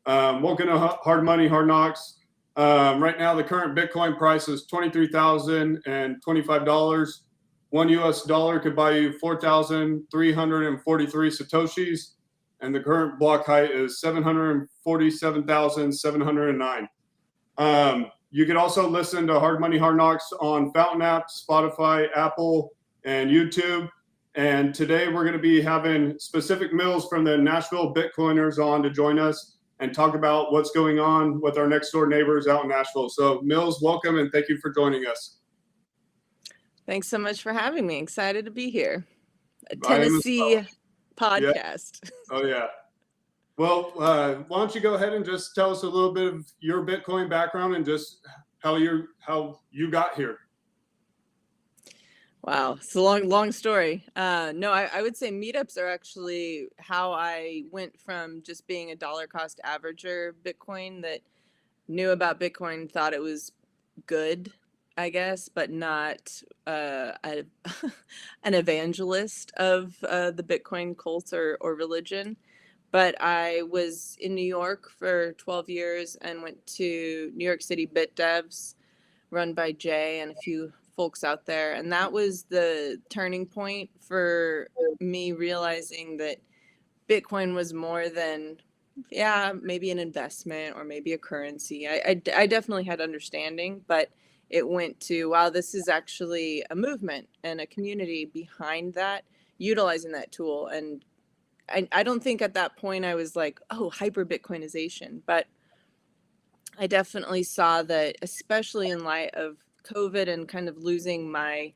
Welcome to Hard Money, Hard Knocks. Right now, the current Bitcoin price is $23,025. $1 could buy you 4,343 Satoshis, and the current block height is 747,709. You could also listen to Hard Money, Hard Knocks on Fountain App, Spotify, Apple, and YouTube. And today we're going to be having specific Mills from the Nashville Bitcoiners on to join us and talk about what's going on with our next door neighbors out in Nashville. So Mills, welcome and thank you for joining us. Thanks so much for having me. Excited to be here. A Tennessee podcast. Yeah. Oh yeah. Well, why don't you go ahead and just tell us a little bit of your Bitcoin background and just how you got here. Wow, it's a long story. No, I would say meetups are actually how I went from just being a dollar cost averager Bitcoin that knew about Bitcoin, thought it was good, I guess, but not an evangelist of the Bitcoin cult or religion. But I was in New York for 12 years and went to New York City Bit Devs, run by Jay and a few folks out there. And that was the turning point for me realizing that Bitcoin was more than, maybe an investment or maybe a currency. I definitely had understanding, but it went to, wow, this is actually a movement and a community behind that, utilizing that tool. And I don't think at that point I was like, oh, hyper Bitcoinization, but I definitely saw that, especially in light of COVID and kind of losing my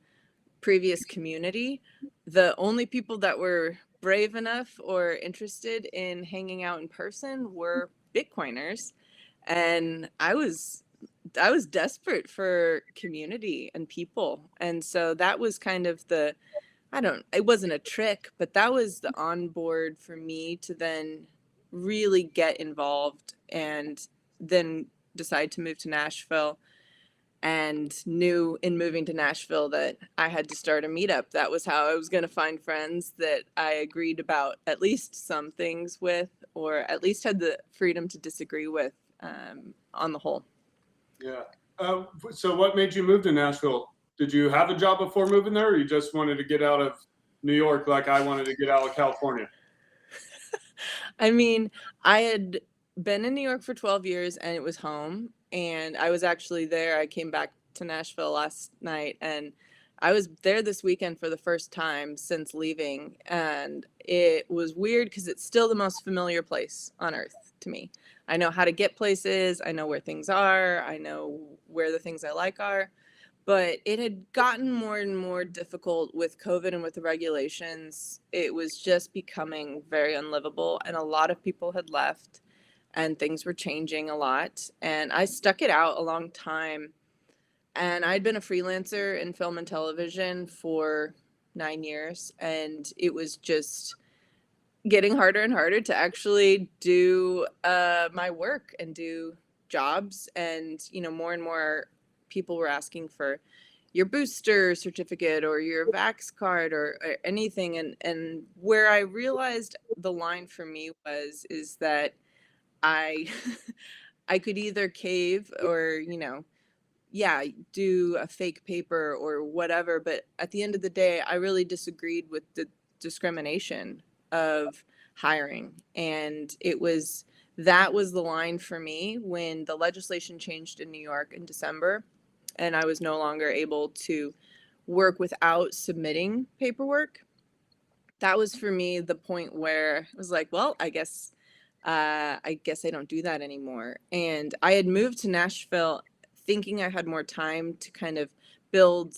previous community, the only people that were brave enough or interested in hanging out in person were Bitcoiners. And I was desperate for community and people. And so that was kind of it wasn't a trick, but that was the onboard for me to then really get involved and then decide to move to Nashville, and knew in moving to Nashville that I had to start a meetup. That was how I was going to find friends that I agreed about at least some things with, or at least had the freedom to disagree with on the whole. Yeah. So what made you move to Nashville? Did you have a job before moving there, or you just wanted to get out of New York like I wanted to get out of California? I mean, I had been in New York for 12 years and it was home. And I was actually there. I came back to Nashville last night and I was there this weekend for the first time since leaving. And it was weird because it's still the most familiar place on earth to me. I know how to get places. I know where things are. I know where the things I like are. But it had gotten more and more difficult with COVID and with the regulations. It was just becoming very unlivable. And a lot of people had left. And things were changing a lot. And I stuck it out a long time. And I'd been a freelancer in film and television for 9 years. And it was just getting harder and harder to actually do my work and do jobs. And, more and more people were asking for your booster certificate or your Vax card or anything. And where I realized the line for me is that I could either cave or, do a fake paper or whatever. But at the end of the day, I really disagreed with the discrimination of hiring. And that was the line for me when the legislation changed in New York in December, and I was no longer able to work without submitting paperwork. That was for me the point where I was like, well, I guess I don't do that anymore. And I had moved to Nashville thinking I had more time to kind of build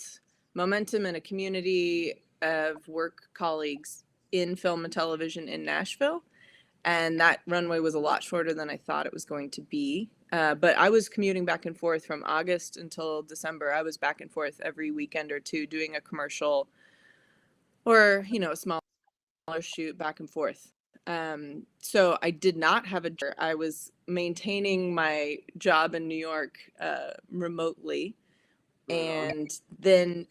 momentum in a community of work colleagues in film and television in Nashville. And that runway was a lot shorter than I thought it was going to be. But I was commuting back and forth from August until December. I was back and forth every weekend or two doing a commercial or, a smaller shoot back and forth. So I did not have a job. I was maintaining my job in New York remotely. And then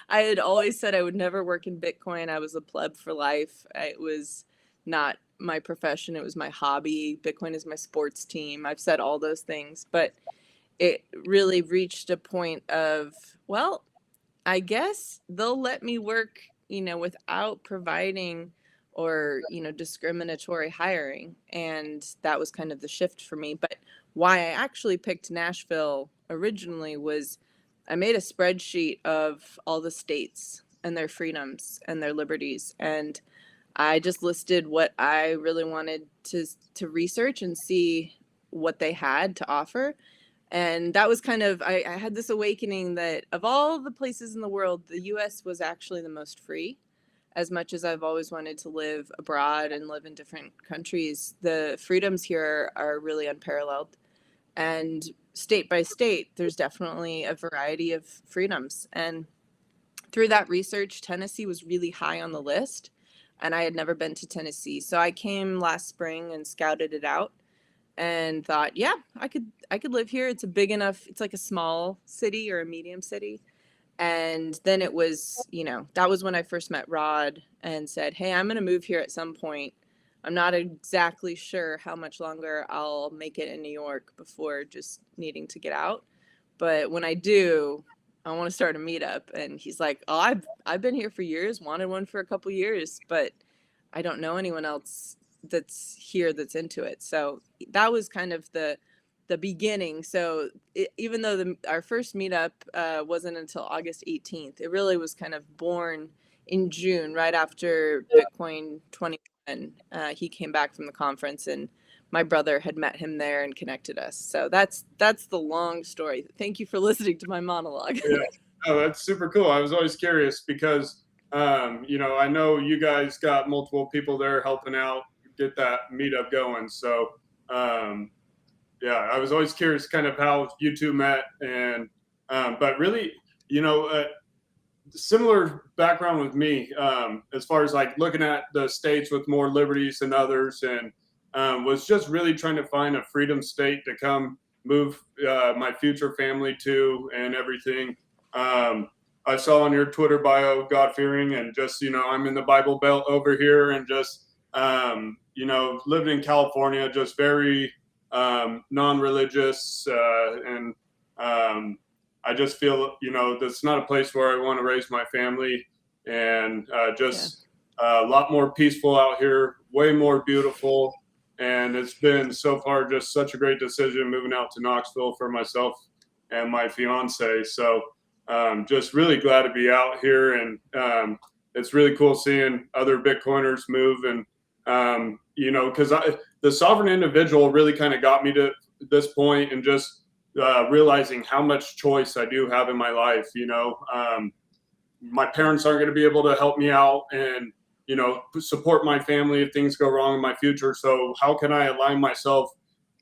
I had always said I would never work in Bitcoin. I was a pleb for life. It was not my profession. It was my hobby. Bitcoin is my sports team. I've said all those things, but it really reached a point of, well, I guess they'll let me work, without providing or, discriminatory hiring. And that was kind of the shift for me. But why I actually picked Nashville originally was I made a spreadsheet of all the states and their freedoms and their liberties. And I just listed what I really wanted to research and see what they had to offer. And that was kind of, I had this awakening that of all the places in the world, the US was actually the most free. As much as I've always wanted to live abroad and live in different countries, the freedoms here are really unparalleled. And state by state, there's definitely a variety of freedoms. And through that research, Tennessee was really high on the list. And I had never been to Tennessee. So I came last spring and scouted it out and thought, yeah, I could live here. It's a big enough, it's like a small city or a medium city. And then it was, that was when I first met Rod and said, hey, I'm going to move here at some point. I'm not exactly sure how much longer I'll make it in New York before just needing to get out. But when I do, I want to start a meetup. And he's like, oh, I've been here for years, wanted one for a couple years, but I don't know anyone else that's here that's into it. So that was kind of the beginning. So even though our first meetup wasn't until August 18th, it really was kind of born in June, right after Bitcoin 21. He came back from the conference and my brother had met him there and connected us. So that's the long story. Thank you for listening to my monologue. Yeah, oh, that's super cool. I was always curious because, I know you guys got multiple people there helping out get that meetup going. So, yeah, I was always curious kind of how you two met. And, but really, similar background with me, as far as like looking at the states with more liberties than others, and was just really trying to find a freedom state to come move my future family to and everything. I saw on your Twitter bio, God-fearing, and just, I'm in the Bible Belt over here, and just, living in California, just very non-religious, and I just feel, that's not a place where I want to raise my family, and just a lot more peaceful out here, way more beautiful. And it's been so far just such a great decision moving out to Knoxville for myself and my fiance. So just really glad to be out here. And it's really cool seeing other Bitcoiners move. And, because the sovereign individual really kind of got me to this point, and just realizing how much choice I do have in my life. My parents aren't going to be able to help me out and, support my family if things go wrong in my future. So how can I align myself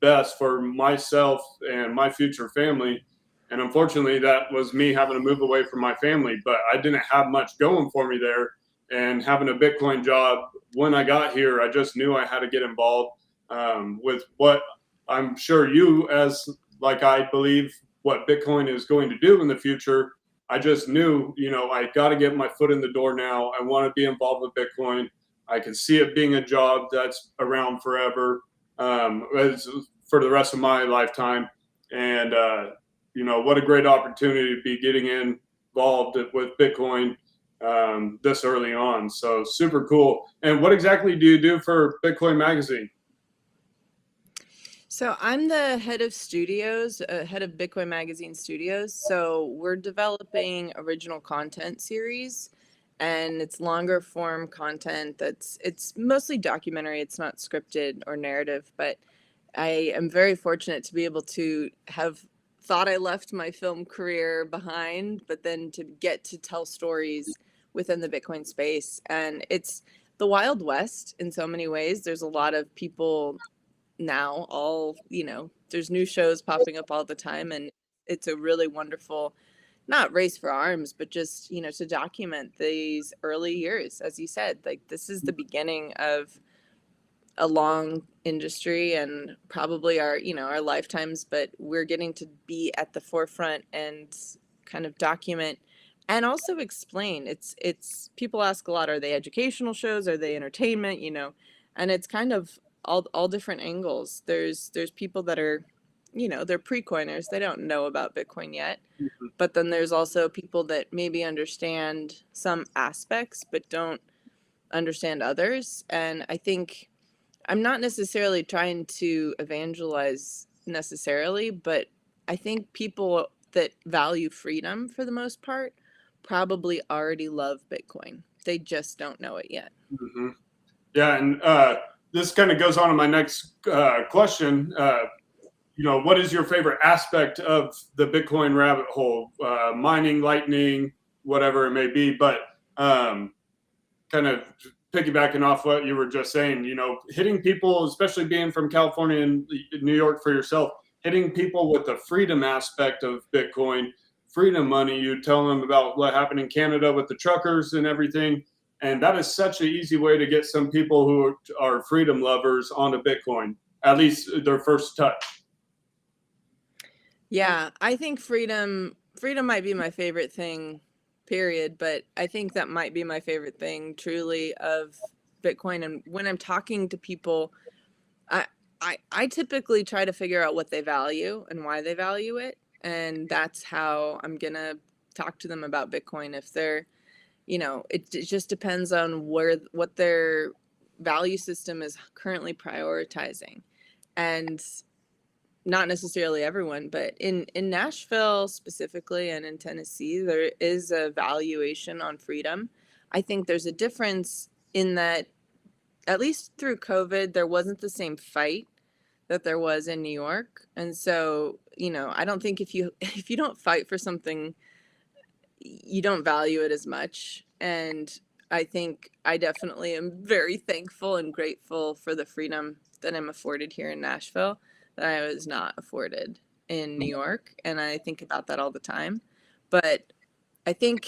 best for myself and my future family? And unfortunately, that was me having to move away from my family, but I didn't have much going for me there. And having a Bitcoin job when I got here, I just knew I had to get involved with what I'm sure you, as like I believe what Bitcoin is going to do in the future. I just knew, I got to get my foot in the door now. I want to be involved with Bitcoin. I can see it being a job that's around forever, for the rest of my lifetime. And, what a great opportunity to be getting involved with Bitcoin this early on. So super cool. And what exactly do you do for Bitcoin Magazine? So I'm the head of studios, head of Bitcoin Magazine Studios. So we're developing original content series, and it's longer form content it's mostly documentary. It's not scripted or narrative, but I am very fortunate to be able to have thought I left my film career behind, but then to get to tell stories within the Bitcoin space. And it's the Wild West in so many ways. There's a lot of people now, there's new shows popping up all the time, and it's a really wonderful, not race for arms, but just, to document these early years. As you said, like, this is the beginning of a long industry and probably our lifetimes, but we're getting to be at the forefront and kind of document and also explain. It's people ask a lot, are they educational shows, are they entertainment? and it's kind of all different angles. There's people that are, they're pre-coiners. They don't know about Bitcoin yet. But then there's also people that maybe understand some aspects but don't understand others. And I think I'm not necessarily trying to evangelize necessarily, but I think people that value freedom for the most part probably already love Bitcoin. They just don't know it yet. Mm-hmm. Yeah, and this kind of goes on to my next question. What is your favorite aspect of the Bitcoin rabbit hole? Mining, Lightning, whatever it may be, but kind of piggybacking off what you were just saying, hitting people, especially being from California and New York for yourself, hitting people with the freedom aspect of Bitcoin, freedom money. You tell them about what happened in Canada with the truckers and everything. And that is such an easy way to get some people who are freedom lovers onto Bitcoin, at least their first touch. Yeah, I think freedom might be my favorite thing, period, but I think that might be my favorite thing truly of Bitcoin. And when I'm talking to people, I typically try to figure out what they value and why they value it, and that's how I'm gonna talk to them about Bitcoin. If they're, it just depends on what their value system is currently prioritizing. And not necessarily everyone, but in Nashville specifically and in Tennessee, there is a valuation on freedom. I think there's a difference in that, at least through COVID, there wasn't the same fight that there was in New York. And so, I don't think if you don't fight for something, you don't value it as much. And I think I definitely am very thankful and grateful for the freedom that I'm afforded here in Nashville that I was not afforded in New York. And I think about that all the time. But I think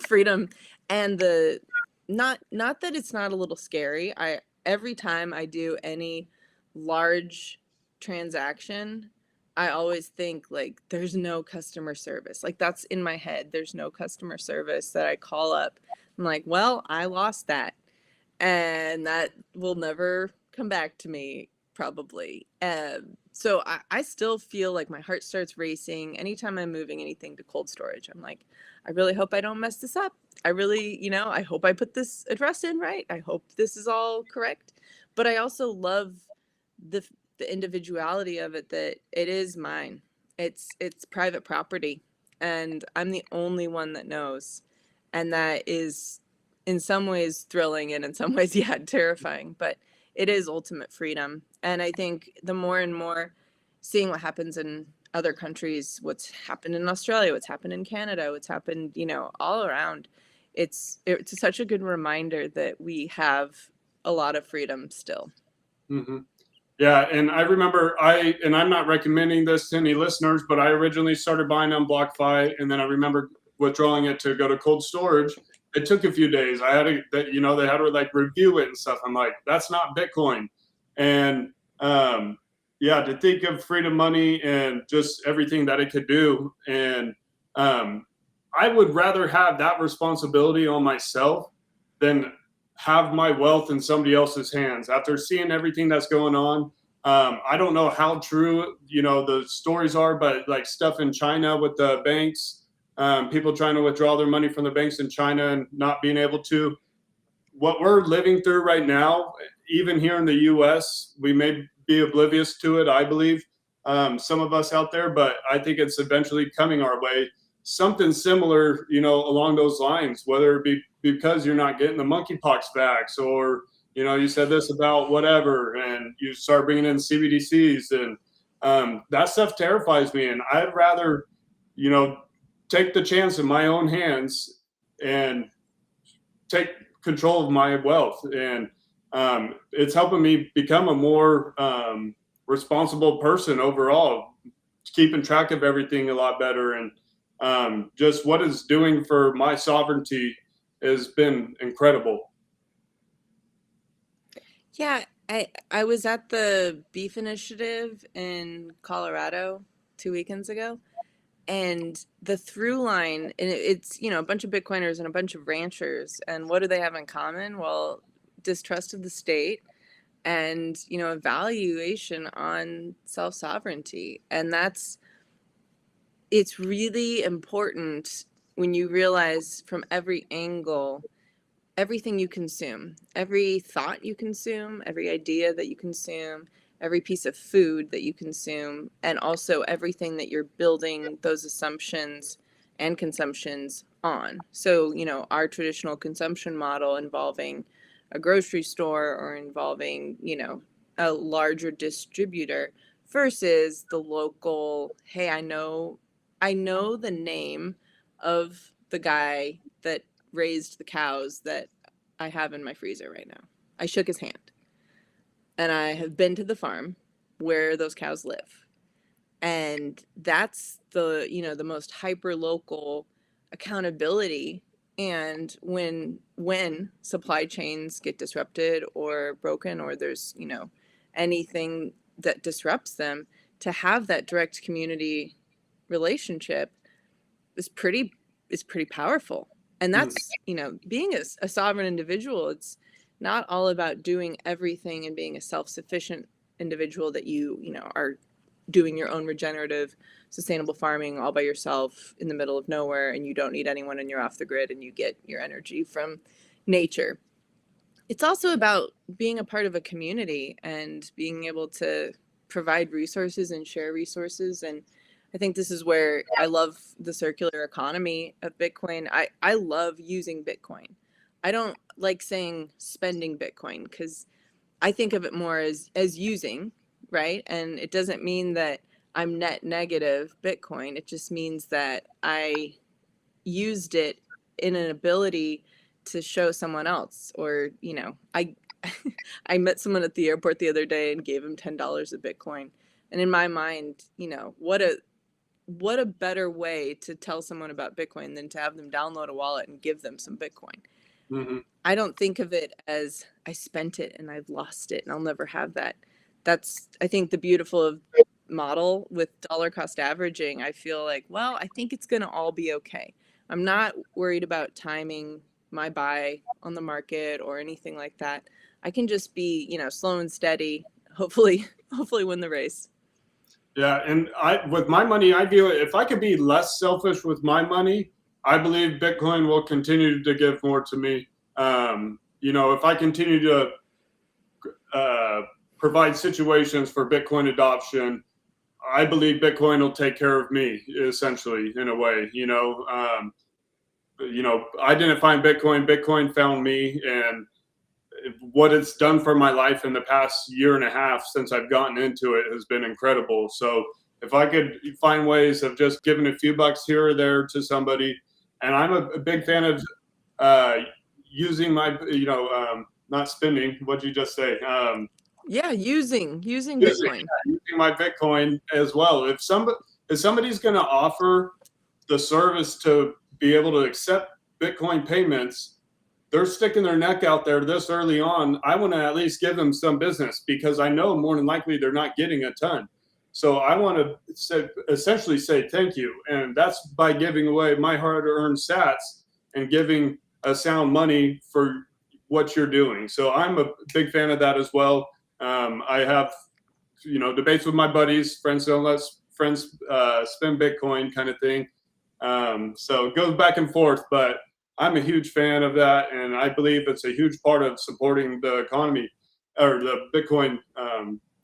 freedom and the not that it's not a little scary. Every time I do any large transaction, I always think like there's no customer service. Like that's in my head. There's no customer service that I call up. I'm like, well, I lost that. And that will never come back to me probably. So I still feel like my heart starts racing anytime I'm moving anything to cold storage. I'm like, I really hope I don't mess this up. I really, I hope I put this address in right. I hope this is all correct. But I also love the individuality of it, that it is mine. It's private property, and I'm the only one that knows. And that is in some ways thrilling, and in some ways, yeah, terrifying, but it is ultimate freedom. And I think the more and more seeing what happens in other countries, what's happened in Australia, what's happened in Canada, what's happened, all around, it's such a good reminder that we have a lot of freedom still. Mm-hmm. Yeah, and I remember and I'm not recommending this to any listeners, but I originally started buying on BlockFi, and then I remember withdrawing it to go to cold storage. It took a few days. I had to, they had to like review it and stuff. I'm like, that's not Bitcoin. And yeah, to think of freedom money and just everything that it could do. And I would rather have that responsibility on myself than have my wealth in somebody else's hands. After seeing everything that's going on, I don't know how true, the stories are, but like stuff in China with the banks, people trying to withdraw their money from the banks in China and not being able to. What we're living through right now, even here in the US, we may be oblivious to it, I believe, some of us out there, but I think it's eventually coming our way. Something similar, along those lines, whether it be because you're not getting the monkeypox vax, or, you said this about whatever, and you start bringing in CBDCs, and that stuff terrifies me. And I'd rather, take the chance in my own hands and take control of my wealth. And it's helping me become a more responsible person overall, keeping track of everything a lot better. And just what it's doing for my sovereignty has been incredible. Yeah, I was at the Beef Initiative in Colorado 2 weekends ago, and the through line, and it's, a bunch of Bitcoiners and a bunch of ranchers, and what do they have in common? Well, distrust of the state and, evaluation on self-sovereignty. And it's really important when you realize from every angle, everything you consume, every thought you consume, every idea that you consume, every piece of food that you consume, and also everything that you're building those assumptions and consumptions on. So, our traditional consumption model involving a grocery store or involving, a larger distributor versus the local, hey, I know the name of the guy that raised the cows that I have in my freezer right now. I shook his hand. And I have been to the farm where those cows live. And that's the most hyper local accountability. And when supply chains get disrupted or broken, or there's, anything that disrupts them, to have that direct community relationship is pretty powerful. And Mm. that's, being a sovereign individual, it's not all about doing everything and being a self-sufficient individual that are doing your own regenerative sustainable farming all by yourself in the middle of nowhere, and you don't need anyone and you're off the grid and you get your energy from nature. It's also about being a part of a community and being able to provide resources and share resources. And I think this is where I love the circular economy of Bitcoin. I love using Bitcoin. I don't like saying spending Bitcoin, because I think of it more as using, right? And it doesn't mean that I'm net negative Bitcoin. It just means that I used it in an ability to show someone else, or I I met someone at the airport the other day and gave him $10 of Bitcoin. And in my mind, what a better way to tell someone about Bitcoin than to have them download a wallet and give them some Bitcoin. Mhm. I don't think of it as I spent it and I've lost it and I'll never have that. That's, I think, the beautiful model with dollar cost averaging. I feel like, well, I think it's going to all be okay. I'm not worried about timing my buy on the market or anything like that. I can just be, slow and steady, hopefully, hopefully win the race. Yeah, and with my money, I view it, if I could be less selfish with my money, I believe Bitcoin will continue to give more to me. If I continue to uh, provide situations for Bitcoin adoption, I believe Bitcoin will take care of me, essentially, in a way. I didn't find Bitcoin; Bitcoin found me, and what it's done for my life in the past year and a half since I've gotten into it has been incredible. So if I could find ways of just giving a few bucks here or there to somebody, and I'm a big fan of uh, using my, not spending. What'd you just say? Yeah, using Using, Bitcoin. using my Bitcoin as well. If somebody's going to offer the service to be able to accept Bitcoin payments, they're sticking their neck out there this early on. I want to at least give them some business, because I know more than likely they're not getting a ton. So I want to essentially say thank you. And that's by giving away my hard earned sats and giving a sound money for what you're doing. So I'm a big fan of that as well. I have, debates with my buddies, friends don't let friends spend Bitcoin kind of thing. So it goes back and forth, but I'm a huge fan of that, and I believe it's a huge part of supporting the economy or the Bitcoin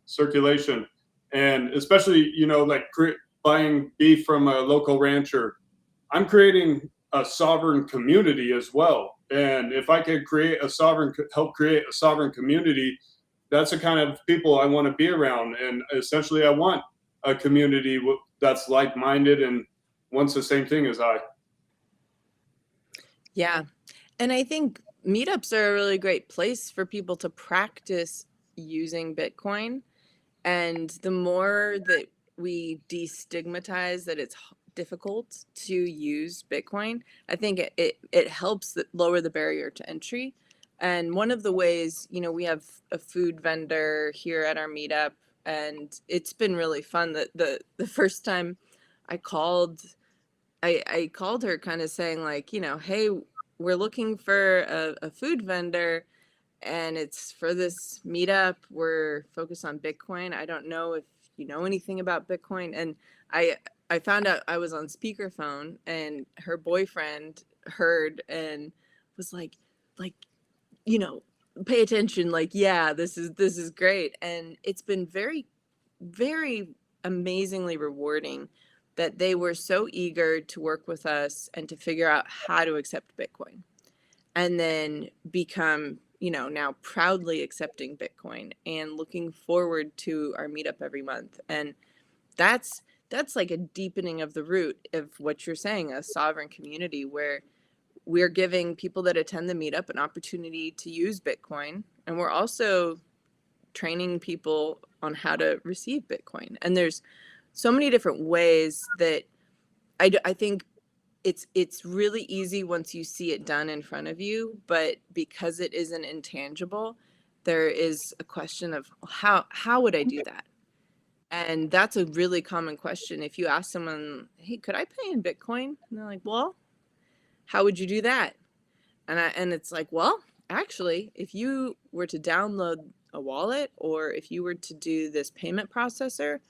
circulation, and especially like buying beef from a local rancher. I'm creating a sovereign community as well, and if I could help create a sovereign community, that's the kind of people I want to be around, and essentially I want a community that's like-minded and wants the same thing as I. Yeah. And I think meetups are a really great place for people to practice using Bitcoin. And the more that we destigmatize that it's difficult to use Bitcoin, I think it helps lower the barrier to entry. And one of the ways, we have a food vendor here at our meetup, and it's been really fun. That the first time I called, I called her kind of saying like, hey, we're looking for a food vendor, and it's for this meetup. We're focused on Bitcoin. I don't know if you know anything about Bitcoin. And I found out I was on speakerphone, and her boyfriend heard and was like, you know, pay attention. Like, yeah, this is great. And it's been very, very amazingly rewarding that they were so eager to work with us and to figure out how to accept Bitcoin, and then become, now proudly accepting Bitcoin and looking forward to our meetup every month. And that's like a deepening of the root of what you're saying, a sovereign community where we're giving people that attend the meetup an opportunity to use Bitcoin, and we're also training people on how to receive Bitcoin. And there's so many different ways that I think it's really easy once you see it done in front of you, but because it isn't intangible, there is a question of how would I do that? And that's a really common question. If you ask someone, hey, could I pay in Bitcoin? And they're like, well, how would you do that? And it's like, well, actually, if you were to download a wallet, or if you were to do this payment processor,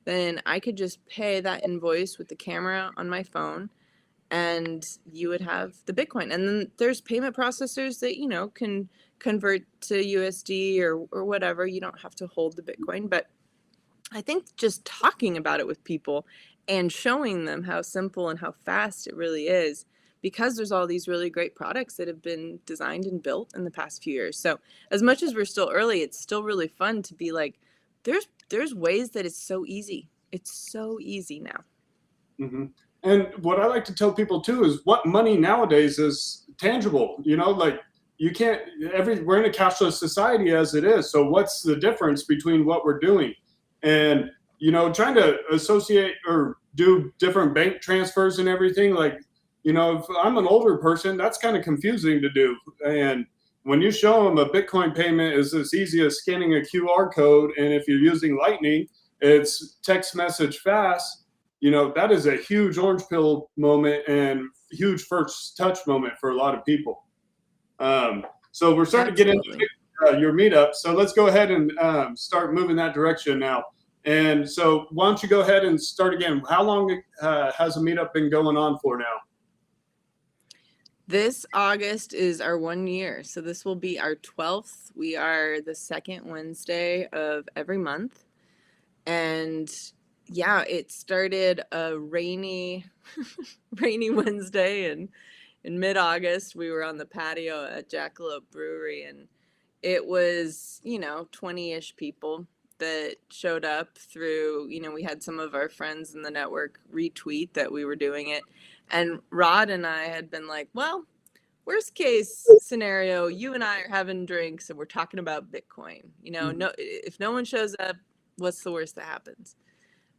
then I could just pay that invoice with the camera on my phone, and you would have the Bitcoin. And then there's payment processors that, can convert to USD or whatever. You don't have to hold the Bitcoin. But I think just talking about it with people and showing them how simple and how fast it really is, because there's all these really great products that have been designed and built in the past few years. So as much as we're still early, it's still really fun to be like, there's ways that it's so easy. It's so easy now. Mm-hmm. And what I like to tell people too is what money nowadays is tangible. Like you can't, we're in a cashless society as it is. So what's the difference between what we're doing? And, trying to associate or do different bank transfers and everything, like, if I'm an older person, that's kind of confusing to do. And when you show them a Bitcoin payment is as easy as scanning a QR code, and if you're using Lightning, it's text message fast, that is a huge orange pill moment and huge first touch moment for a lot of people. So we're starting to get into your meetup. So let's go ahead and start moving that direction now. And so why don't you go ahead and start again? How long has a meetup been going on for now? This August is our 1 year. So this will be our 12th. We are the second Wednesday of every month. And yeah, it started a rainy Wednesday in mid-August. We were on the patio at Jackalope Brewery, and it was, 20-ish people that showed up through, we had some of our friends in the network retweet that we were doing it. And Rod and I had been like, well, worst case scenario, you and I are having drinks and we're talking about Bitcoin. No, if no one shows up, what's the worst that happens?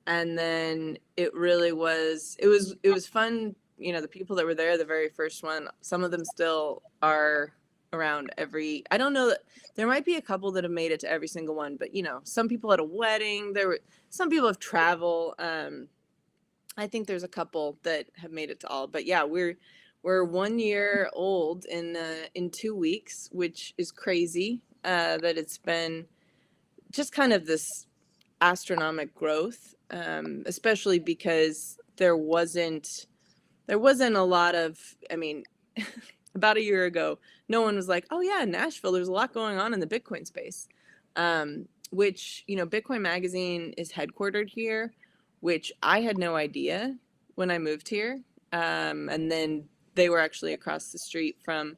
And then it really was, it was fun. The people that were there, the very first one, some of them still are around I don't know, that there might be a couple that have made it to every single one, but some people at a wedding, some people have travel. I think there's a couple that have made it to all, but yeah, we're 1 year old in 2 weeks, which is crazy, that it's been just kind of this astronomic growth, especially because there wasn't a lot of, about a year ago, no one was like, oh yeah, Nashville, there's a lot going on in the Bitcoin space, which, Bitcoin Magazine is headquartered here, which I had no idea when I moved here. And then they were actually across the street from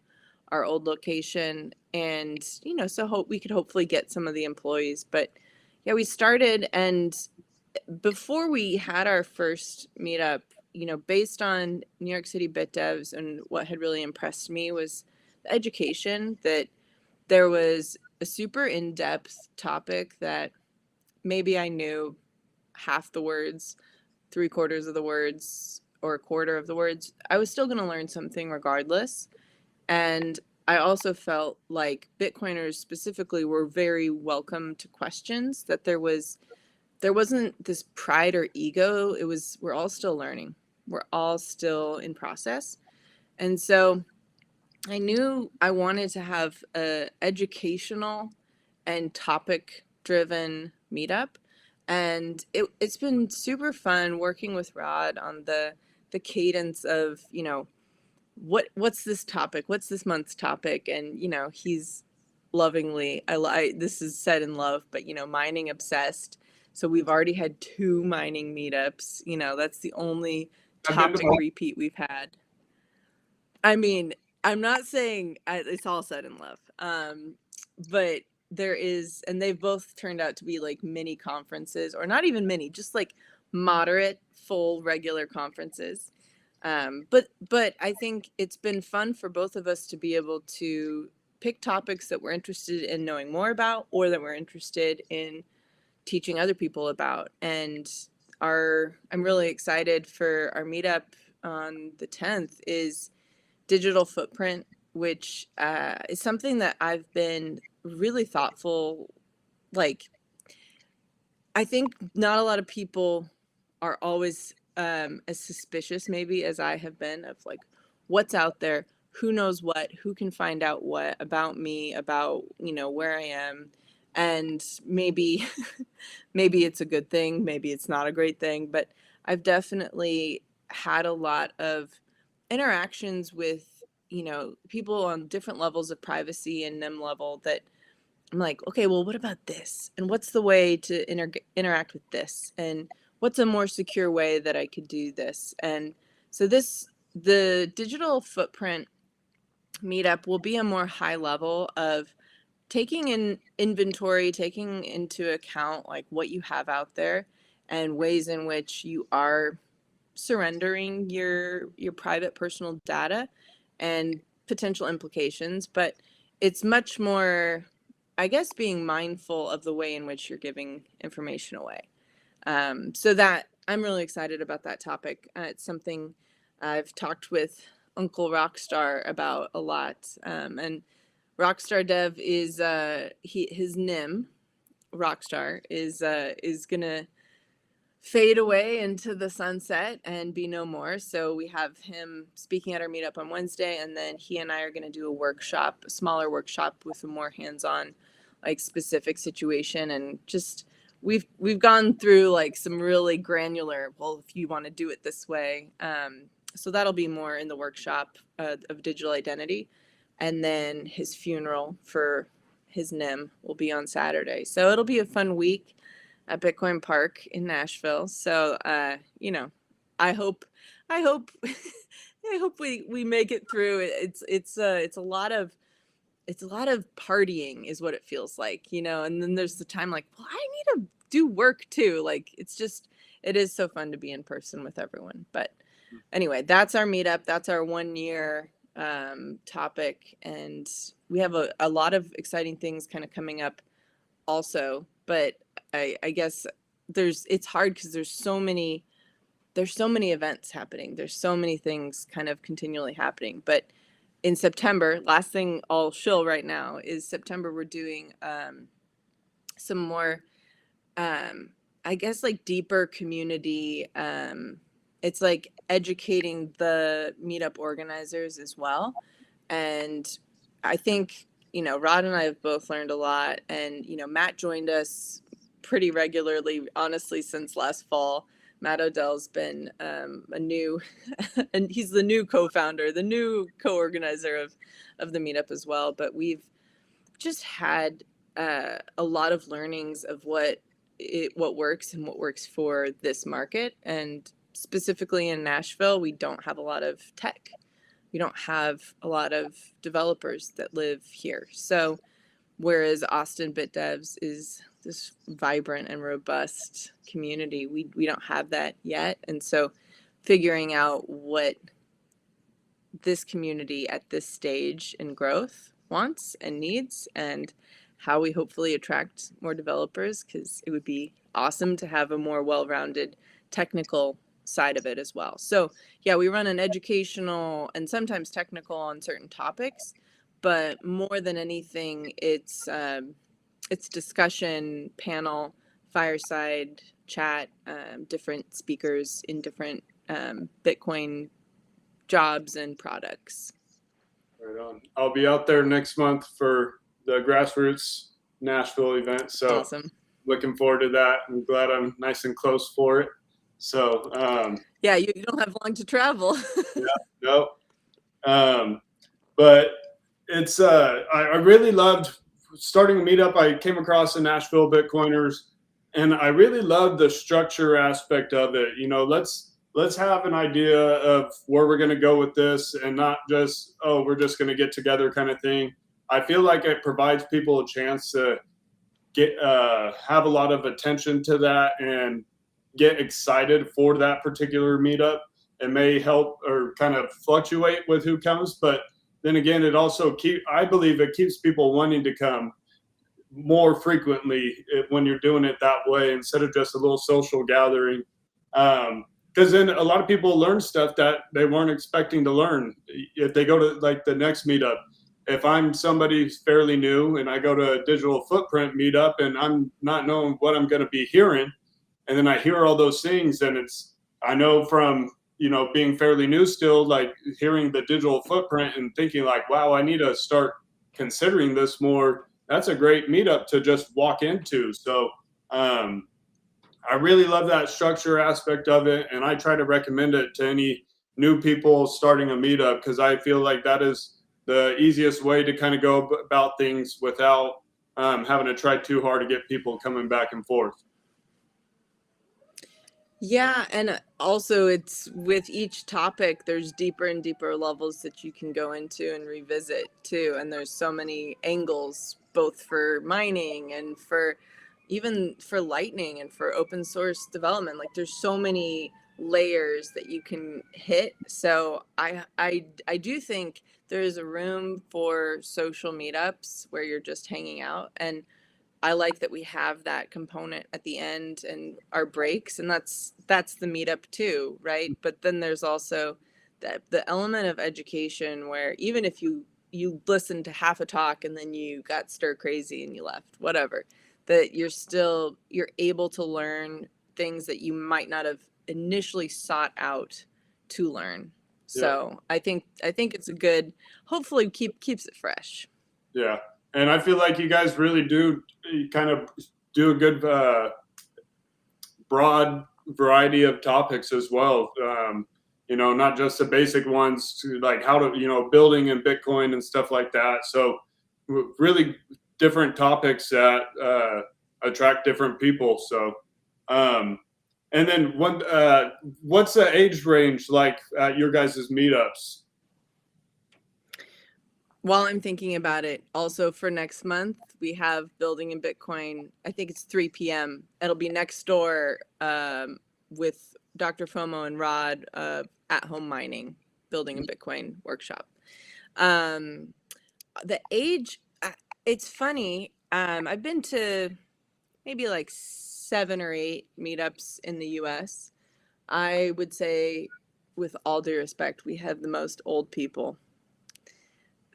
our old location. And, so we could hopefully get some of the employees. But yeah, we started, and before we had our first meetup, based on New York City Bit Devs, and what had really impressed me was the education, that there was a super in-depth topic that maybe I knew half the words, 3/4 of the words, or a quarter of the words. I was still going to learn something regardless. And I also felt like Bitcoiners specifically were very welcome to questions, that there wasn't this pride or ego. We're all still learning. We're all still in process. And so I knew I wanted to have a educational and topic driven meetup, and it's been super fun working with Rod on the cadence of, what's this topic, what's this month's topic, and he's lovingly, this is said in love, but mining obsessed. So we've already had 2 mining meetups. That's the only I've been to topic repeat we've had. I mean, I'm not saying it's all said in love, but there is, and they've both turned out to be like mini conferences, or not even mini, just like moderate, full, regular conferences. But I think it's been fun for both of us to be able to pick topics that we're interested in knowing more about, or that we're interested in teaching other people about. And I'm really excited for our meetup on the 10th is digital footprint, which is something that I've been really thoughtful. Like, I think not a lot of people are always as suspicious, maybe, as I have been, of like what's out there, who knows what, who can find out what about me, about where I am, and maybe maybe it's a good thing, maybe it's not a great thing, but I've definitely had a lot of interactions with people on different levels of privacy and NIM level that I'm like, okay, well, what about this? And what's the way to interact with this? And what's a more secure way that I could do this? And so the digital footprint meetup will be a more high level of taking in inventory, taking into account like what you have out there and ways in which you are surrendering your private personal data and potential implications. But it's much more, I guess, being mindful of the way in which you're giving information away. So that I'm really excited about that topic. It's something I've talked with Uncle Rockstar about a lot. And Rockstar Dev is his NIM Rockstar is gonna fade away into the sunset and be no more. So we have him speaking at our meetup on Wednesday, and then he and I are going to do a smaller workshop with a more hands-on, like specific situation, and just we've gone through like some really granular. Well, if you want to do it this way, so that'll be more in the workshop of digital identity, and then his funeral for his NIM will be on Saturday. So it'll be a fun week at Bitcoin Park in Nashville. So, I hope, I hope, I hope we make it through. It's a lot of partying is what it feels like, and then there's the time like, well, I need to do work too. Like, it is so fun to be in person with everyone. But anyway, that's our meetup. That's our 1 year topic. And we have a lot of exciting things kind of coming up also, but I guess it's hard because there's so many events happening. There's so many things kind of continually happening. But in September, last thing I'll shill right now is September, we're doing some more, I guess, like deeper community. It's like educating the meetup organizers as well. And I think, Rod and I have both learned a lot. And, Matt joined us pretty regularly, honestly, since last fall. Matt Odell's been a new, and he's the new co-founder, the new co-organizer of the meetup as well. But we've just had a lot of learnings of what works and what works for this market. And specifically in Nashville, we don't have a lot of tech. We don't have a lot of developers that live here. So whereas Austin BitDevs is this vibrant and robust community, we don't have that yet. And so figuring out what this community at this stage in growth wants and needs, and how we hopefully attract more developers, because it would be awesome to have a more well-rounded technical side of it as well. So yeah, we run an educational and sometimes technical on certain topics, but more than anything, it's discussion, panel, fireside chat, different speakers in different Bitcoin jobs and products. Right on. I'll be out there next month for the Grassroots Nashville event. So Awesome. looking forward to that. I'm glad I'm nice and close for it. So yeah, you don't have long to travel. yeah, no. But it's I really loved starting a meetup. I came across the Nashville Bitcoiners, and I really loved the structure aspect of it. You know, let's have an idea of where we're going to go with this, and not just, oh, we're just going to get together kind of thing. I feel like it provides people a chance to get have a lot of attention to that and get excited for that particular meetup. It may help or kind of fluctuate with who comes, but then again, it also I believe it keeps people wanting to come more frequently when you're doing it that way instead of just a little social gathering. Because then a lot of people learn stuff that they weren't expecting to learn if they go to like the next meetup. If I'm somebody fairly new and I go to a digital footprint meetup and I'm not knowing what I'm going to be hearing, and then I hear all those things, and I know from being fairly new still, like hearing the digital footprint and thinking like, wow, I need to start considering this more. That's a great meetup to just walk into. So I really love that structure aspect of it, and I try to recommend it to any new people starting a meetup because I feel like that is the easiest way to kind of go about things without having to try too hard to get people coming back and forth. Yeah, and also it's with each topic, there's deeper and deeper levels that you can go into and revisit too. And there's so many angles, both for mining and for even for lightning and for open source development. Like there's so many layers that you can hit. So I do think there is a room for social meetups where you're just hanging out, and I like that we have that component at the end and our breaks, and that's the meetup too, right? But then there's also the element of education where even if you listened to half a talk and then you got stir crazy and you left, whatever, that you're able to learn things that you might not have initially sought out to learn. So I think it's a good, hopefully keeps it fresh. Yeah. And I feel like you guys really do kind of do a good broad variety of topics as well. Not just the basic ones to like how to, building and Bitcoin and stuff like that. So really different topics that attract different people. So, and then what's the age range like at your guys' meetups? While I'm thinking about it, also for next month, we have Building in Bitcoin. I think it's 3 p.m. It'll be next door with Dr. FOMO and Rod at home mining, Building in Bitcoin workshop. The age, it's funny. I've been to maybe like 7 or 8 meetups in the US. I would say, with all due respect, we have the most old people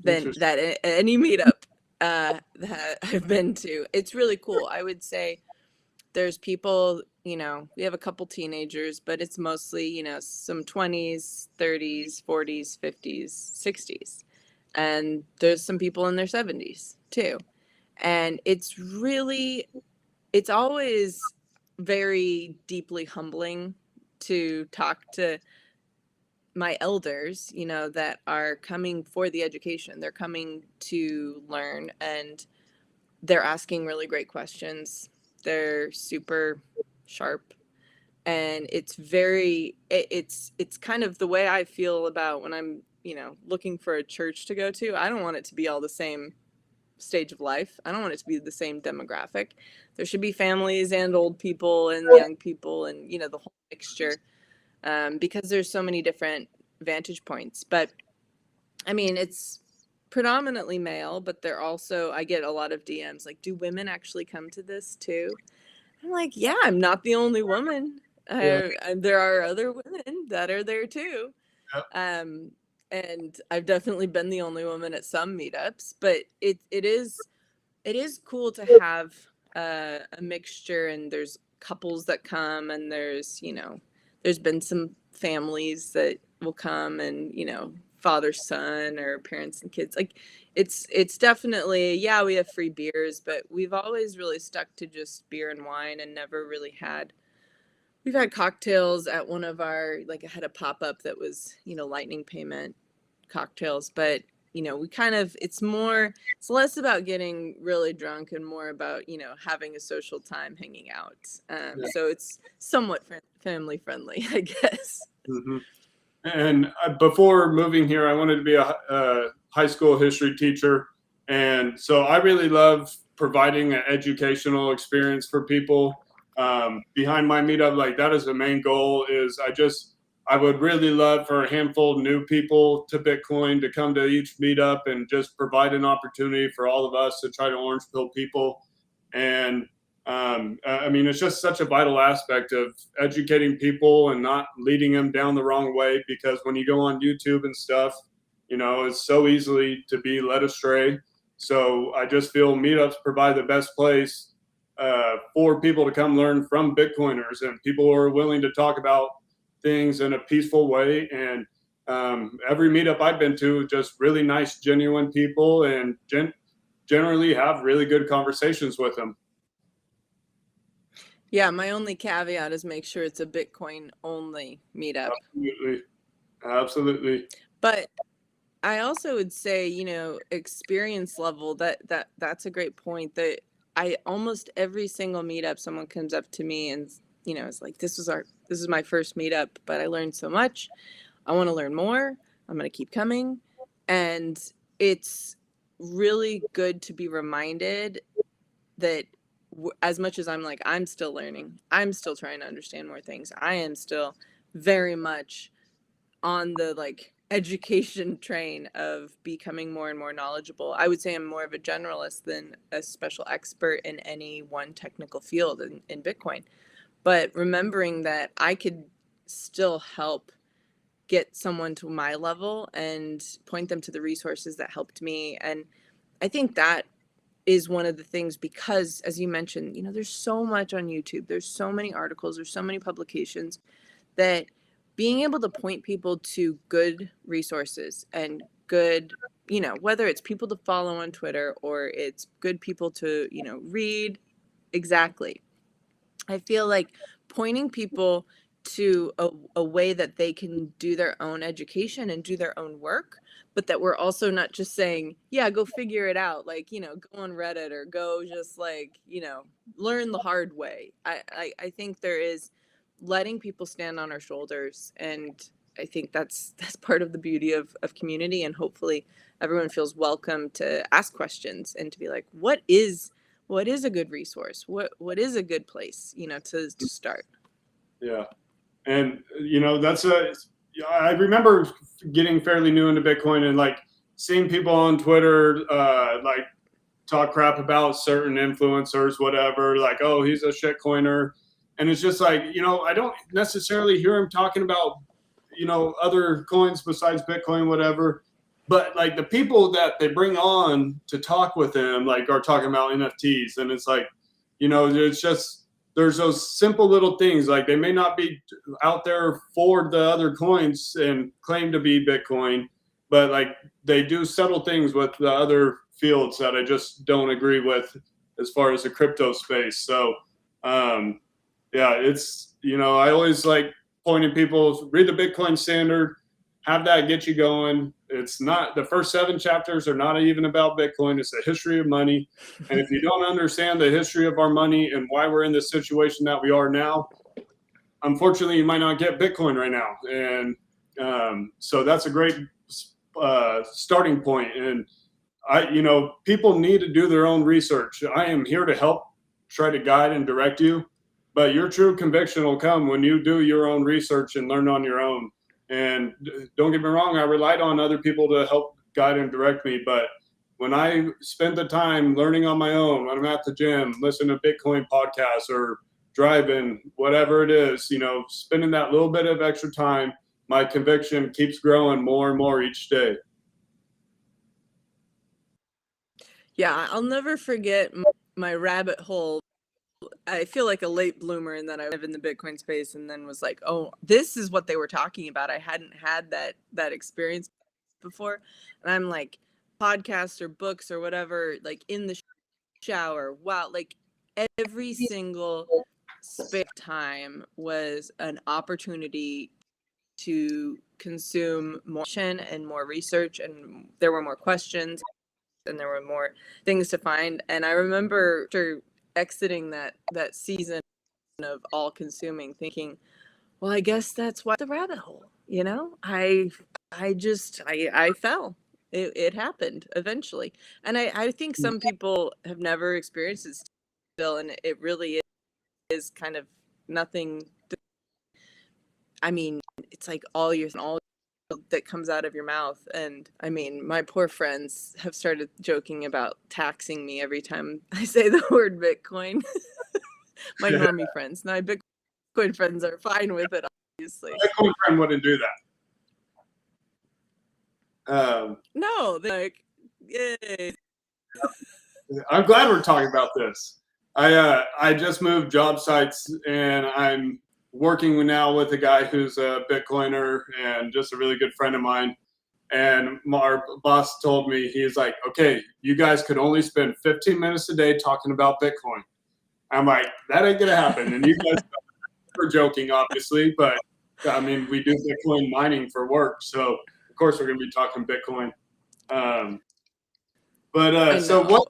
than that any meetup that I've been to. It's really cool. I would say there's people, we have a couple teenagers, but it's mostly, some 20s, 30s, 40s, 50s, 60s. And there's some people in their 70s too. And it's always very deeply humbling to talk to my elders, that are coming for the education. They're coming to learn, and they're asking really great questions. They're super sharp, and it's kind of the way I feel about when I'm, looking for a church to go to. I don't want it to be all the same stage of life. I don't want it to be the same demographic. There should be families and old people and young people and, the whole mixture. Because there's so many different vantage points. But I mean, it's predominantly male, but I get a lot of DMs like, do women actually come to this too? I'm like, yeah, I'm not the only woman. There are other women that are there too. Yep. And I've definitely been the only woman at some meetups, but it is cool to have a mixture, and there's couples that come, and there's been some families that will come and, father son or parents and kids. Like it's definitely, yeah, we have free beers, but we've always really stuck to just beer and wine and never really had. We've had cocktails at one of our, like I had a pop-up that was, lightning payment cocktails, but we kind of, it's less about getting really drunk and more about, having a social time hanging out. Yeah. So it's somewhat family friendly, I guess. Mm-hmm. And before moving here, I wanted to be a high school history teacher. And so I really love providing an educational experience for people. Behind my meetup, like that is the main goal. I would really love for a handful of new people to Bitcoin to come to each meetup and just provide an opportunity for all of us to try to orange pill people. And I mean, it's just such a vital aspect of educating people and not leading them down the wrong way, because when you go on YouTube and stuff, it's so easily to be led astray. So I just feel meetups provide the best place for people to come learn from Bitcoiners and people who are willing to talk about things in a peaceful way. And every meetup I've been to, just really nice, genuine people, and generally have really good conversations with them. Yeah, my only caveat is make sure it's a Bitcoin only meetup. Absolutely. But I also would say, experience level, that's a great point. That I almost every single meetup someone comes up to me and it's like, this is my first meetup, but I learned so much. I want to learn more. I'm going to keep coming. And it's really good to be reminded that as much as I'm still learning, I'm still trying to understand more things. I am still very much on the education train of becoming more and more knowledgeable. I would say I'm more of a generalist than a special expert in any one technical field in Bitcoin. But remembering that I could still help get someone to my level and point them to the resources that helped me. And I think that is one of the things, because as you mentioned, there's so much on YouTube, there's so many articles, there's so many publications, that being able to point people to good resources and good, whether it's people to follow on Twitter or it's good people to, read. Exactly. I feel like pointing people to a way that they can do their own education and do their own work, but that we're also not just saying, yeah, go figure it out. Go on Reddit or go just learn the hard way. I think there is letting people stand on our shoulders. And I think that's part of the beauty of community. And hopefully everyone feels welcome to ask questions and to be like, what is a good resource? What is a good place, to start? Yeah. And, I remember getting fairly new into Bitcoin and seeing people on Twitter, talk crap about certain influencers, whatever, oh, he's a shit coiner. And it's just I don't necessarily hear him talking about, other coins besides Bitcoin, whatever. But the people that they bring on to talk with him, are talking about NFTs. And it's it's just, there's those simple little things. They may not be out there for the other coins and claim to be Bitcoin, but they do subtle things with the other fields that I just don't agree with as far as the crypto space. So, yeah, it's, I always pointing people, read the Bitcoin Standard, have that get you going. It's not, the first 7 chapters are not even about Bitcoin. It's the history of money. And if you don't understand the history of our money and why we're in this situation that we are now, unfortunately, you might not get Bitcoin right now. And so that's a great starting point. And people need to do their own research. I am here to help, try to guide and direct you, but your true conviction will come when you do your own research and learn on your own. And don't get me wrong, I relied on other people to help guide and direct me. But when I spend the time learning on my own, when I'm at the gym, listening to Bitcoin podcasts or driving, whatever it is, spending that little bit of extra time, my conviction keeps growing more and more each day. Yeah, I'll never forget my rabbit hole. I feel like a late bloomer in that I live in the Bitcoin space and then was like, oh, this is what they were talking about. I hadn't had that experience before, and I'm like podcasts or books or whatever, like in the shower. Wow, like every single space time was an opportunity to consume more and more research, and there were more questions and there were more things to find. And I remember after exiting that season of all consuming, thinking, well, I guess that's why the rabbit hole, you know, I fell. It happened eventually. And I think some people have never experienced it still, and it really is kind of nothing. I mean, it's like all that comes out of your mouth. And I mean, my poor friends have started joking about taxing me every time I say the word Bitcoin. My normie friends. My Bitcoin friends are fine with it, obviously. My Bitcoin friend wouldn't do that. No, they're like, yay. I'm glad we're talking about this. I just moved job sites, and I'm working now with a guy who's a Bitcoiner and just a really good friend of mine. And our boss told me, he's like, okay, you guys could only spend 15 minutes a day talking about Bitcoin. I'm like, that ain't gonna happen. And you guys are joking, obviously, but I mean, we do Bitcoin mining for work, so of course we're gonna be talking Bitcoin. So what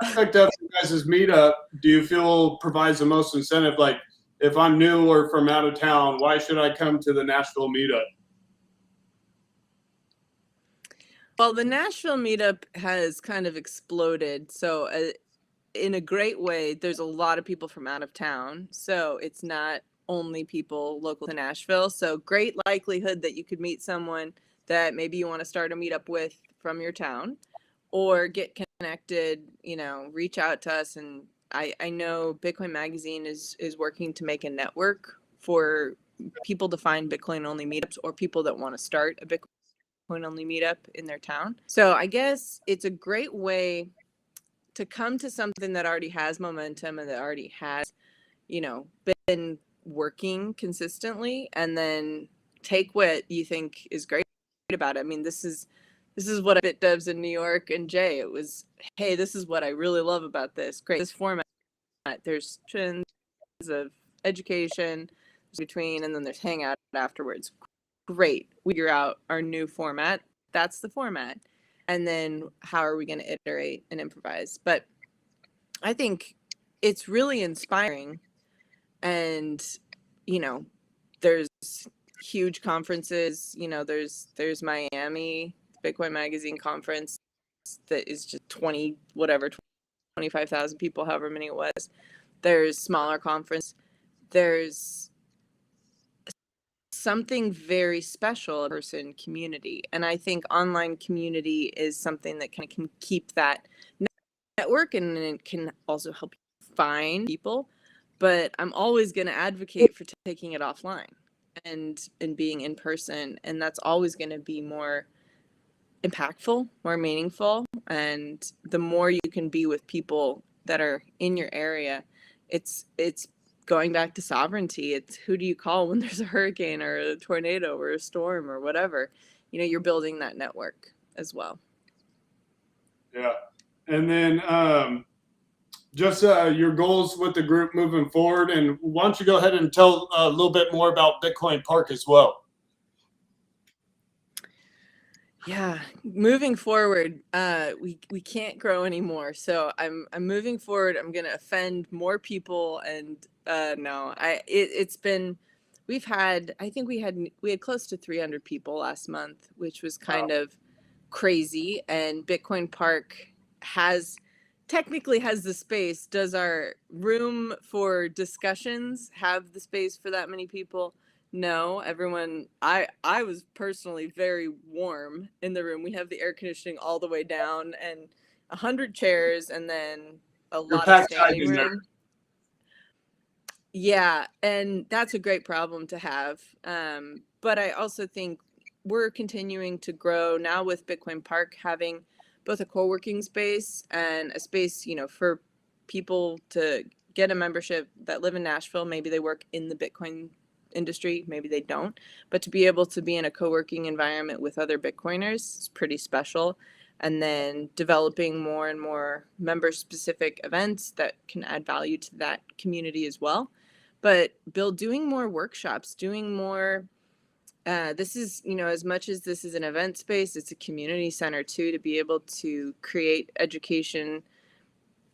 aspect of you guys' meetup do you feel provides the most incentive? Like, if I'm new or from out of town, why should I come to the Nashville meetup? Well, the Nashville meetup has kind of exploded. So in a great way, there's a lot of people from out of town. So it's not only people local to Nashville. So great likelihood that you could meet someone that maybe you want to start a meetup with from your town, or get connected, you know, reach out to us. And I know Bitcoin Magazine is working to make a network for people to find Bitcoin only meetups, or people that want to start a Bitcoin only meetup in their town. So I guess it's a great way to come to something that already has momentum and that already has, you know, been working consistently, and then take what you think is great about it. I mean, this is what Bit Devs in New York and Jay, it was, hey, this is what I really love about this. Great, this format. There's sections of education between, and then there's hangout afterwards. Great. We figure out our new format. That's the format. And then how are we going to iterate and improvise? But I think it's really inspiring. And, you know, there's huge conferences, you know, there's Miami Bitcoin Magazine conference that is just 25,000 people, however many it was. There's smaller conference. There's something very special in person community. And I think online community is something that kind of can keep that network, and it can also help you find people. But I'm always going to advocate for taking it offline and being in person. And that's always going to be more impactful, more meaningful. And the more you can be with people that are in your area, it's going back to sovereignty. It's who do you call when there's a hurricane or a tornado or a storm or whatever. You know, you're building that network as well. Yeah. And then just your goals with the group moving forward. And why don't you go ahead and tell a little bit more about Bitcoin Park as well? Yeah, moving forward, we can't grow anymore. So I'm moving forward. I'm gonna offend more people, and no, it's been, we've had, I think we had close to 300 people last month, which was kind of crazy. And Bitcoin Park technically has the space. Does our room for discussions have the space for that many people? No, everyone, I was personally very warm in the room. We have the air conditioning all the way down, and 100 chairs, and then a lot of standing room. Yeah, and that's a great problem to have. But I also think we're continuing to grow now with Bitcoin Park having both a co-working space and a space, you know, for people to get a membership that live in Nashville. Maybe they work in the Bitcoin industry, maybe they don't, but to be able to be in a co-working environment with other Bitcoiners is pretty special. And then developing more and more member specific events that can add value to that community as well. But Bill, doing more workshops, doing more, this is, as much as this is an event space, it's a community center too, to be able to create education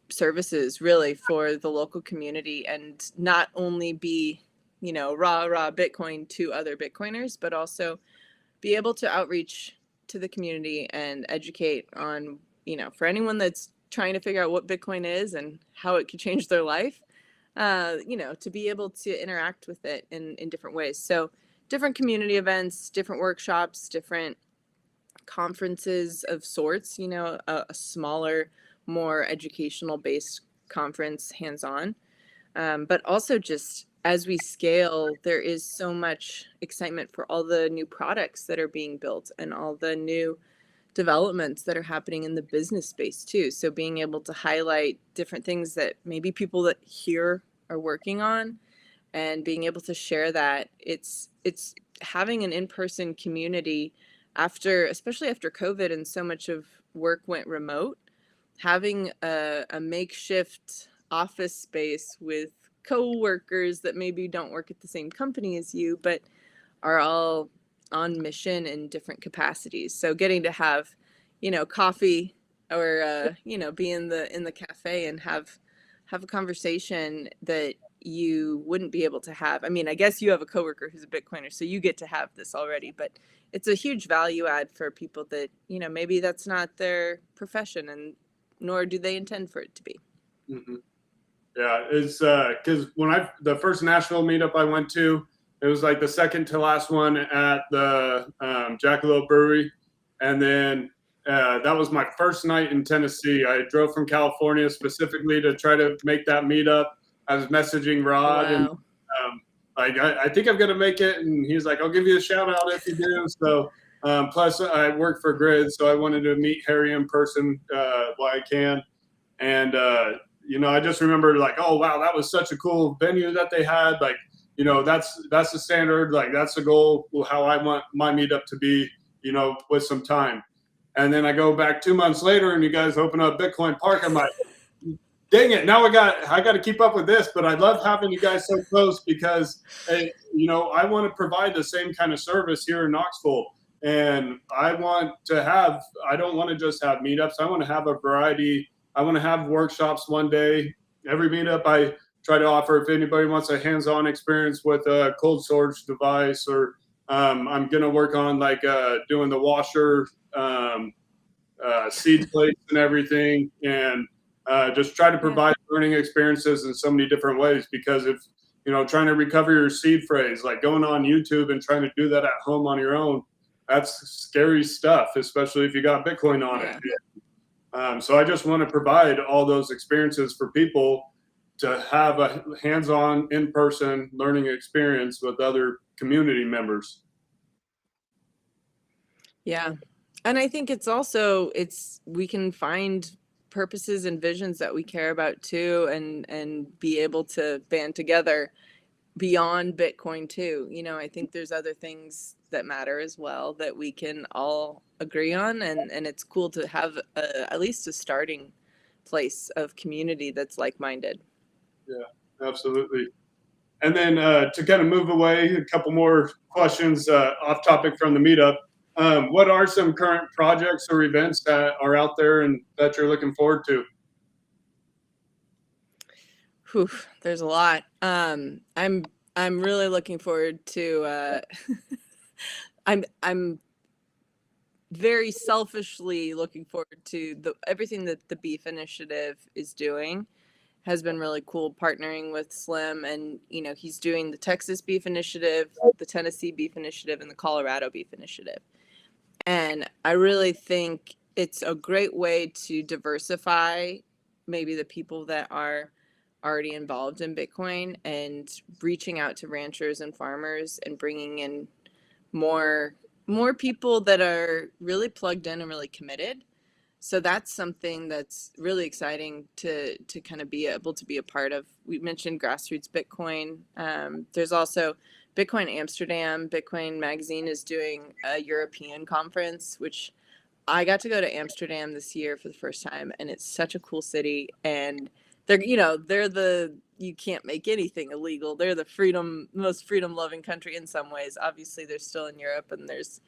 services really for the local community and not only be, rah Bitcoin to other Bitcoiners, but also be able to outreach to the community and educate on, for anyone that's trying to figure out what Bitcoin is and how it could change their life, to be able to interact with it in different ways. So different community events, different workshops, different conferences of sorts, a smaller, more educational based conference, hands-on. But also just as we scale, there is so much excitement for all the new products that are being built and all the new developments that are happening in the business space too. So being able to highlight different things that maybe people that here are working on and being able to share that, it's having an in-person community especially after COVID and so much of work went remote, having a makeshift office space with co-workers that maybe don't work at the same company as you, but are all on mission in different capacities. So getting to have, coffee or, be in the cafe and have a conversation that you wouldn't be able to have. I mean, I guess you have a coworker who's a Bitcoiner, so you get to have this already, but it's a huge value add for people that, maybe that's not their profession and nor do they intend for it to be. Mm-hmm. Yeah, it's because when the first Nashville meetup I went to, it was like the second to last one at the Jackalope Brewery, and then that was my first night in Tennessee. I drove from California specifically to try to make that meetup. I was messaging Rod, Wow. and I think I'm gonna make it, and he's like, "I'll give you a shout out if you do." So plus I work for Grid, so I wanted to meet Harry in person while I can, and I just remember like, oh wow, that was such a cool venue that they had. Like, that's the standard. Like that's the goal. How I want my meetup to be. With some time. And then I go back 2 months later, and you guys open up Bitcoin Park. I'm like, dang it! Now I got to keep up with this. But I love having you guys so close because, I want to provide the same kind of service here in Knoxville. And I don't want to just have meetups. I want to have a variety. I want to have workshops one day. Every meetup I try to offer, if anybody wants a hands-on experience with a cold storage device, or I'm going to work on like doing the washer, seed plates and everything, and just try to provide learning experiences in so many different ways. Because if, trying to recover your seed phrase, like going on YouTube and trying to do that at home on your own, that's scary stuff, especially if you got Bitcoin on it. So I just want to provide all those experiences for people to have a hands-on, in-person learning experience with other community members. Yeah. And I think it's also, we can find purposes and visions that we care about too, and be able to band together beyond Bitcoin too. I think there's other things that matter as well that we can all agree on. And it's cool to have at least a starting place of community that's like-minded. Yeah, absolutely. And then to kind of move away, a couple more questions off topic from the meetup. What are some current projects or events that are out there and that you're looking forward to? Whew, there's a lot. I'm really looking forward to. I'm very selfishly looking forward to everything that the Beef Initiative is doing. Has been really cool, partnering with Slim, and he's doing the Texas Beef Initiative, the Tennessee Beef Initiative, and the Colorado Beef Initiative. And I really think it's a great way to diversify maybe the people that are already involved in Bitcoin and reaching out to ranchers and farmers and bringing in more people that are really plugged in and really committed. So that's something that's really exciting to kind of be able to be a part of. We mentioned grassroots Bitcoin. There's also Bitcoin Amsterdam. Bitcoin Magazine is doing a European conference, which I got to go to Amsterdam this year for the first time, and it's such a cool city. And they're the you can't make anything illegal. They're the most freedom loving country in some ways. Obviously, they're still in Europe, and there's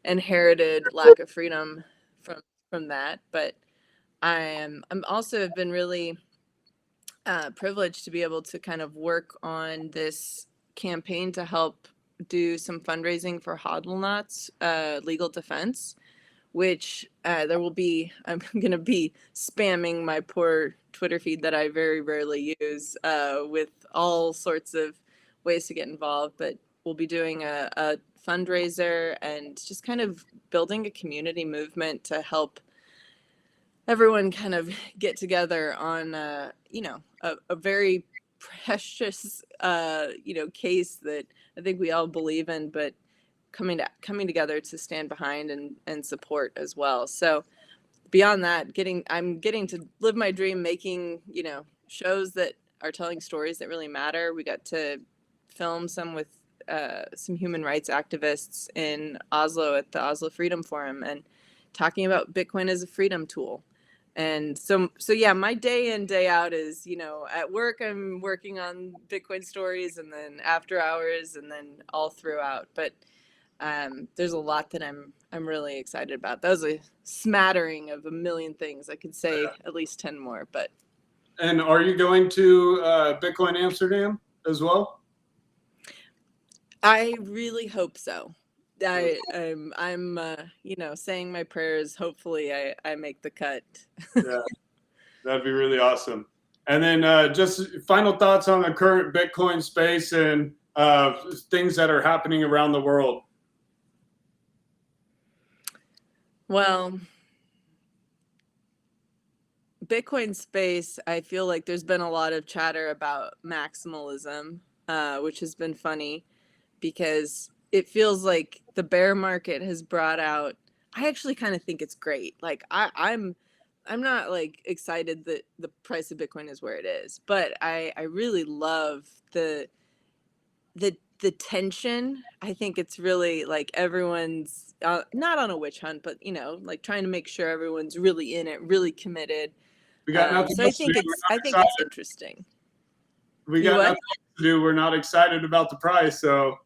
inherited lack of freedom from that. But I'm also have been really privileged to be able to kind of work on this campaign to help do some fundraising for Hodl legal defense, which there will be, I'm going to be spamming my poor Twitter feed that I very rarely use with all sorts of ways to get involved. But we'll be doing a fundraiser and just kind of building a community movement to help everyone kind of get together on, a very precious, case that I think we all believe in, but coming together to stand behind and support as well. So beyond that, I'm getting to live my dream, making, shows that are telling stories that really matter. We got to film some with some human rights activists in Oslo at the Oslo Freedom Forum and talking about Bitcoin as a freedom tool. And so yeah, my day in, day out is, at work, I'm working on Bitcoin stories, and then after hours, and then all throughout. But there's a lot that I'm really excited about. That was a smattering of a million things. I could say at least 10 more, but. And are you going to Bitcoin Amsterdam as well? I really hope so. I'm saying my prayers. Hopefully I make the cut. Yeah, that'd be really awesome. And then just final thoughts on the current Bitcoin space and things that are happening around the world. Well, Bitcoin space, I feel like there's been a lot of chatter about maximalism, which has been funny because it feels like the bear market has brought out. I actually kind of think it's great. Like I'm not like excited that the price of Bitcoin is where it is, but I really love the tension. I think it's really like everyone's not on a witch hunt, but like trying to make sure everyone's really in it, really committed. We got nothing So else to do. I think it's interesting. We got nothing to do. We're not excited about the price. So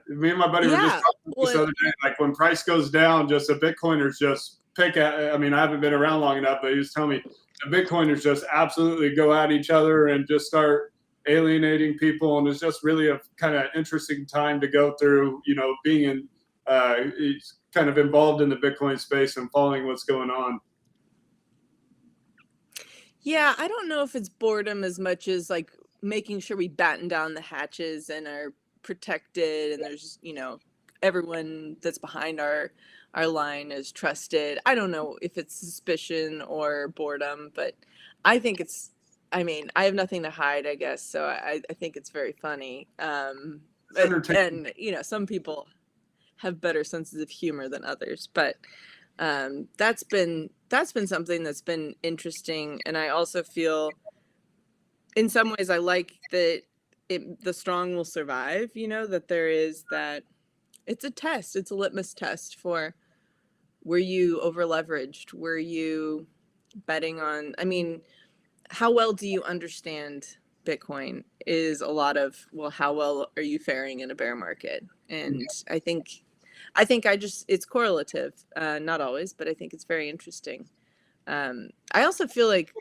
me and my buddy were just talking this other day. Like when price goes down, just the Bitcoiners just pick at. I mean, I haven't been around long enough, but he was telling me the Bitcoiners just absolutely go at each other and just start alienating people. And it's just really a kind of interesting time to go through. Being in kind of involved in the Bitcoin space and following what's going on. Yeah, I don't know if it's boredom as much as like making sure we batten down the hatches and are protected, and there's everyone that's behind our line is trusted. I don't know if it's suspicion or boredom, but I think it's. I mean, I have nothing to hide, I guess, so I think it's very funny. And some people have better senses of humor than others, but that's been something that's been interesting. And I also feel in some ways I like that the strong will survive, that there is that it's a test, it's a litmus test for were you over leveraged, were you betting on, I mean, how well do you understand Bitcoin is a lot of, well, how well are you faring in a bear market? And I think it's correlative, not always, but I think it's very interesting. I also feel like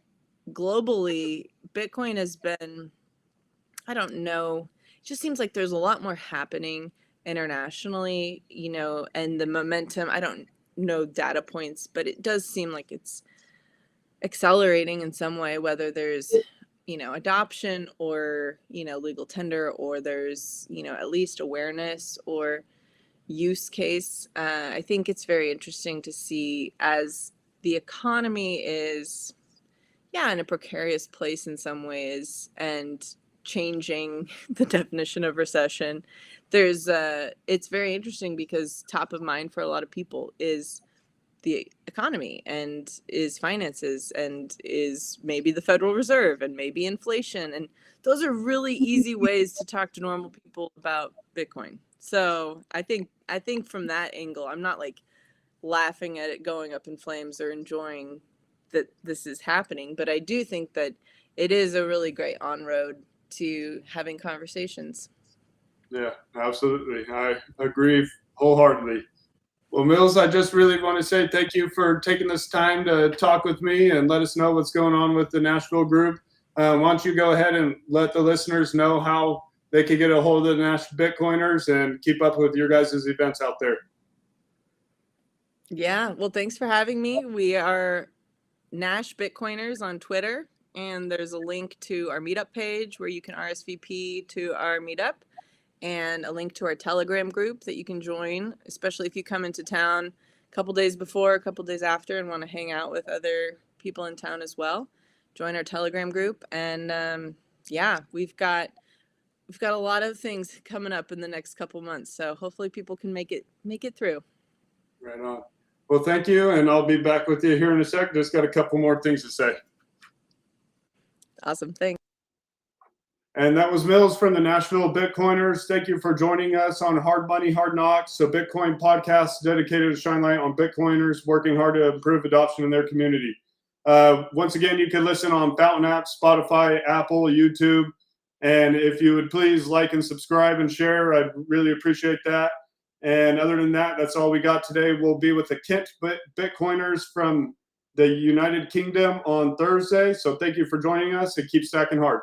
globally, Bitcoin has been, I don't know, it just seems like there's a lot more happening internationally, and the momentum, I don't know data points, but it does seem like it's accelerating in some way, whether there's, adoption or, legal tender, or there's, at least awareness or use case. I think it's very interesting to see as the economy is, in a precarious place in some ways and changing the definition of recession. It's very interesting because top of mind for a lot of people is the economy and is finances and is maybe the Federal Reserve and maybe inflation. And those are really easy ways to talk to normal people about Bitcoin. So I think from that angle, I'm not like laughing at it going up in flames or enjoying that this is happening, but I do think that it is a really great on-road to having conversations. Yeah, absolutely. I agree wholeheartedly. Well, Mills, I just really want to say thank you for taking this time to talk with me and let us know what's going on with the Nashville group. Why don't you go ahead and let the listeners know how they can get a hold of the Nashville Bitcoiners and keep up with your guys' events out there? Yeah, well, thanks for having me. We are Nash Bitcoiners on Twitter, and there's a link to our meetup page where you can RSVP to our meetup, and a link to our Telegram group that you can join, especially if you come into town a couple days before, a couple days after, and want to hang out with other people in town as well. Join our Telegram group, and yeah, we've got a lot of things coming up in the next couple months, so hopefully people can make it through. Right on. Well, thank you, and I'll be back with you here in a sec. Just got a couple more things to say. Awesome, thanks. And that was Mills from the Nashville Bitcoiners. Thank you for joining us on Hard Money, Hard Knocks, a Bitcoin podcast dedicated to shine light on Bitcoiners working hard to improve adoption in their community. Once again, you can listen on Fountain App, Spotify, Apple, YouTube. And if you would please like and subscribe and share, I'd really appreciate that. And other than that, that's all we got today. We'll be with the Kent Bitcoiners from the United Kingdom on Thursday. So thank you for joining us and keep stacking hard.